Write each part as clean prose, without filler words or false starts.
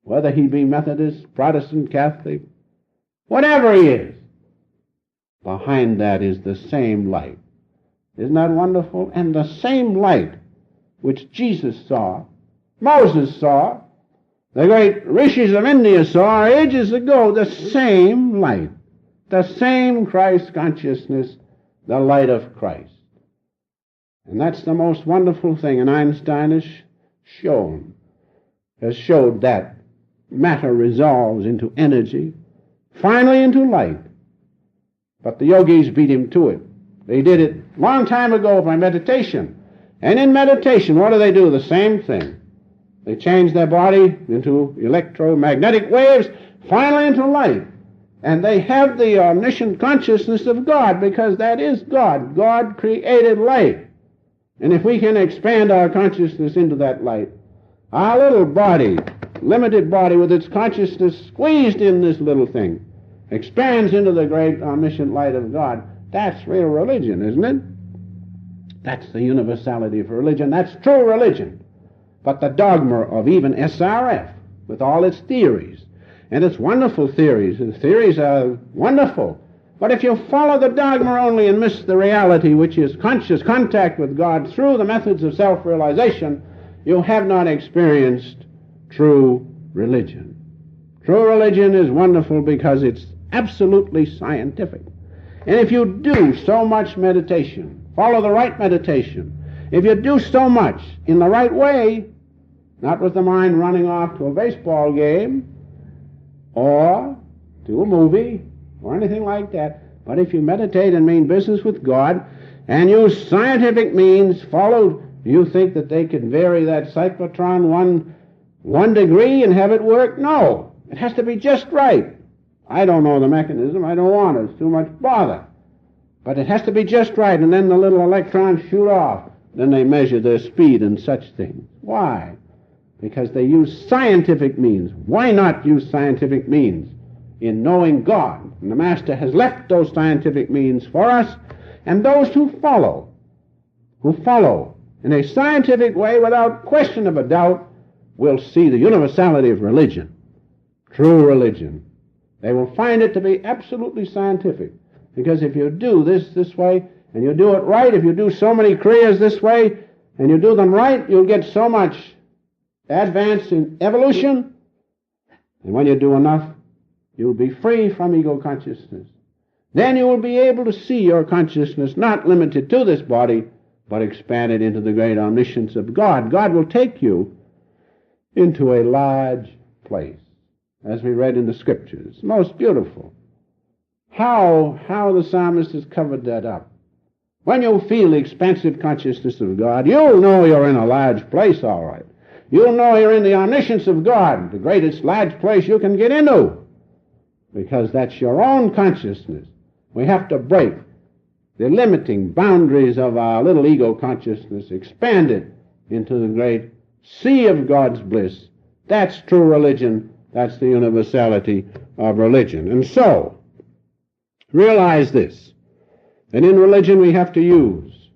whether he be Methodist, Protestant, Catholic, whatever he is, behind that is the same light. Isn't that wonderful? And the same light which Jesus saw, Moses saw, the great rishis of India saw ages ago, the same light, the same Christ consciousness, the light of Christ. And that's the most wonderful thing, and Einstein has showed that matter resolves into energy, finally into light. But the yogis beat him to it. They did it long time ago by meditation. And in meditation, what do? The same thing. They change their body into electromagnetic waves, finally into light. And they have the omniscient consciousness of God, because that is God. God created light. And if we can expand our consciousness into that light, our little body, limited body with its consciousness squeezed in this little thing, expands into the great omniscient light of God. That's real religion, isn't it? That's the universality of religion. That's true religion. But the dogma of even SRF, with all its theories, and its wonderful theories, the theories are wonderful, but if you follow the dogma only and miss the reality, which is conscious contact with God through the methods of self-realization, you have not experienced true religion. True religion is wonderful because it's absolutely scientific. And if you do so much meditation, follow the right meditation, if you do so much in the right way, not with the mind running off to a baseball game or to a movie or anything like that, but if you meditate and mean business with God and use scientific means, do you think that they can vary that cyclotron one degree and have it work? No. It has to be just right. I don't know the mechanism. I don't want it. It's too much bother. But it has to be just right, and then the little electrons shoot off. Then they measure their speed and such things. Why? Because they use scientific means. Why not use scientific means in knowing God? And the Master has left those scientific means for us, and those who follow in a scientific way without question of a doubt will see the universality of religion, true religion. They will find it to be absolutely scientific, because if you do this way, and you do it right, if you do so many kriyas this way, and you do them right, you'll get so much advance in evolution, and when you do enough, you'll be free from ego consciousness. Then you will be able to see your consciousness not limited to this body, but expanded into the great omniscience of God. God will take you into a large place, as we read in the Scriptures. Most beautiful. How the psalmist has covered that up. When you feel the expansive consciousness of God, you'll know you're in a large place, all right. You'll know you're in the omniscience of God, the greatest large place you can get into, because that's your own consciousness. We have to break the limiting boundaries of our little ego consciousness, expand it into the great sea of God's bliss. That's true religion. That's the universality of religion. And so, realize this, that in religion we have to use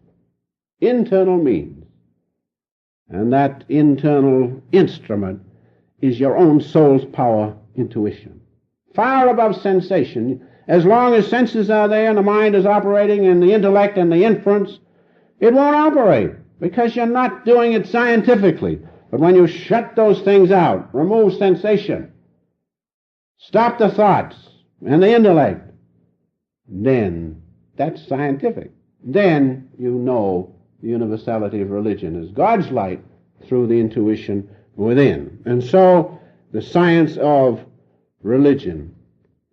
internal means, and that internal instrument is your own soul's power, intuition. Far above sensation. As long as senses are there and the mind is operating and the intellect and the inference, it won't operate, because you're not doing it scientifically. But when you shut those things out, remove sensation, stop the thoughts and the intellect, then that's scientific. Then you know the universality of religion is God's light through the intuition within. And so the science of religion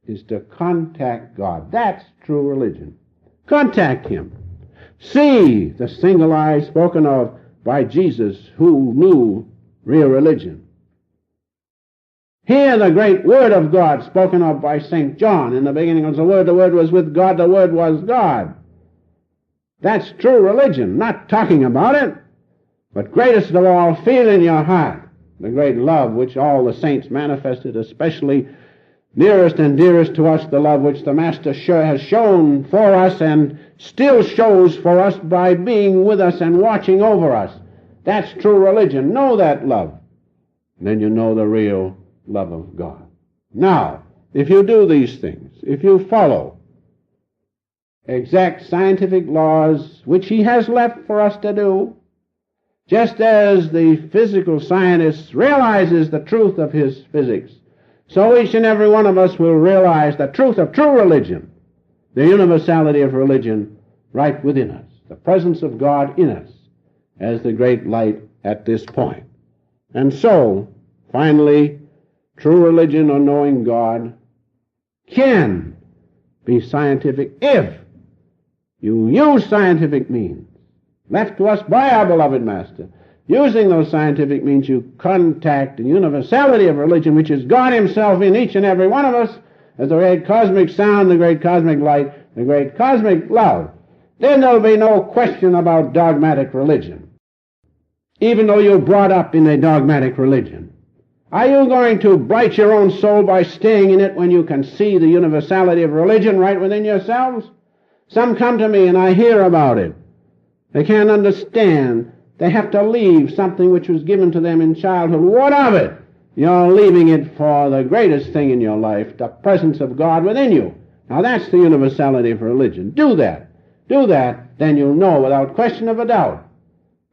is to contact God. That's true religion. Contact Him. See the single eye spoken of by Jesus, who knew real religion. Hear the great Word of God spoken of by St. John. In the beginning was the Word was with God, the Word was God. That's true religion, not talking about it, but greatest of all, feel in your heart the great love which all the saints manifested, especially nearest and dearest to us, the love which the Master has shown for us and still shows for us by being with us and watching over us. That's true religion. Know that love. And then you know the real love of God. Now, if you do these things, if you follow exact scientific laws which he has left for us to do, just as the physical scientist realizes the truth of his physics, so each and every one of us will realize the truth of true religion, the universality of religion right within us, the presence of God in us as the great light at this point. And so, finally, true religion or knowing God can be scientific if you use scientific means left to us by our beloved Master. Using those scientific means, you contact the universality of religion, which is God himself in each and every one of us, as the great cosmic sound, the great cosmic light, the great cosmic love. Then there'll be no question about dogmatic religion, even though you're brought up in a dogmatic religion. Are you going to blight your own soul by staying in it when you can see the universality of religion right within yourselves? Some come to me and I hear about it. They can't understand. They have to leave something which was given to them in childhood. What of it? You're leaving it for the greatest thing in your life, the presence of God within you. Now that's the universality of religion. Do that. Do that, then you'll know without question of a doubt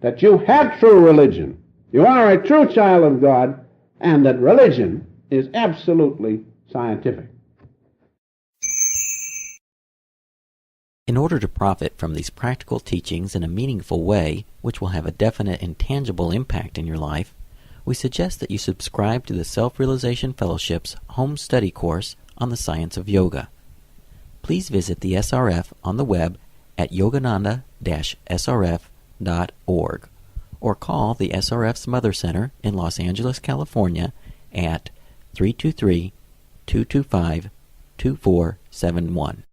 that you have true religion. You are a true child of God, and that religion is absolutely scientific. In order to profit from these practical teachings in a meaningful way, which will have a definite and tangible impact in your life, we suggest that you subscribe to the Self-Realization Fellowship's home study course on the science of yoga. Please visit the SRF on the web at yogananda-srf.org or call the SRF's Mother Center in Los Angeles, California at 323-225-2471.